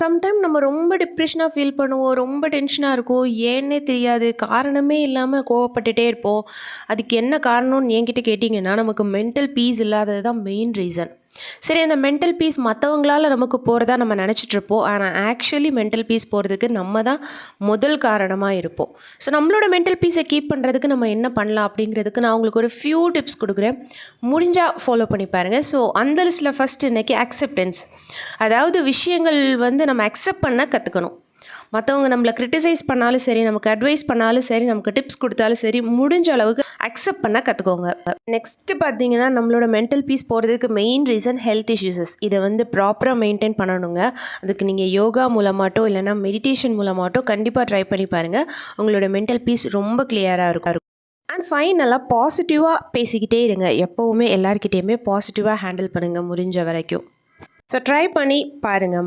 Sometime நம்ம ரொம்ப டிப்ரெஷனாக feel பண்ணுவோம், ரொம்ப டென்ஷனாக இருக்கும், ஏன்னே தெரியாது, காரணமே இல்லாமல் கோவப்பட்டுட்டே இருப்போம். அதுக்கு என்ன காரணம்னு என்கிட்ட கேட்டிங்கன்னா, நமக்கு மென்டல் பீஸ் இல்லாதது தான் மெயின் ரீசன். சரி, அந்த மென்டல் பீஸ் மற்றவங்களால நமக்கு போகிறதா நம்ம நினச்சிட்ருப்போம். ஆனால் ஆக்சுவலி மென்டல் பீஸ் போகிறதுக்கு நம்ம தான் முதல் காரணமாக இருப்போம். ஸோ நம்மளோட மென்டல் பீஸை கீப் பண்ணுறதுக்கு நம்ம என்ன பண்ணலாம் அப்படிங்கிறதுக்கு நான் உங்களுக்கு ஒரு ஃபியூ டிப்ஸ் கொடுக்குறேன். முடிஞ்சால் ஃபாலோ பண்ணி பாருங்கள். ஸோ அந்த லிஸ்ட்டில் ஃபஸ்ட் இன்றைக்கி அக்செப்டன்ஸ். அதாவது விஷயங்கள் நம்ம அக்செப்ட் பண்ண கற்றுக்கணும். மற்றவங்க நம்மளை கிரிட்டிசைஸ் பண்ணாலும் சரி, நமக்கு அட்வைஸ் பண்ணாலும் சரி, நமக்கு டிப்ஸ் கொடுத்தாலும் சரி, முடிஞ்ச அளவுக்கு அக்செப்ட் பண்ண கற்றுக்கோங்க. நெக்ஸ்ட்டு பார்த்தீங்கன்னா, நம்மளோட மென்டல் பீஸ் போகிறதுக்கு மெயின் ரீசன் ஹெல்த் இஷ்யூஸஸ். இதை ப்ராப்பராக மெயின்டைன் பண்ணணுங்க. அதுக்கு நீங்கள் யோகா மூலமாட்டோ இல்லைனா மெடிடேஷன் மூலமாட்டோ கண்டிப்பாக ட்ரை பண்ணி பாருங்கள். உங்களோட மென்டல் பீஸ் ரொம்ப கிளியராக இருக்கும். அண்ட் ஃபைனலாக பாசிட்டிவாக பேசிக்கிட்டே இருங்க. எப்போவுமே எல்லாருக்கிட்டேயுமே பாசிட்டிவாக ஹேண்டில் பண்ணுங்கள் முடிஞ்ச வரைக்கும். ஸோ ட்ரை பண்ணி பாருங்கள்.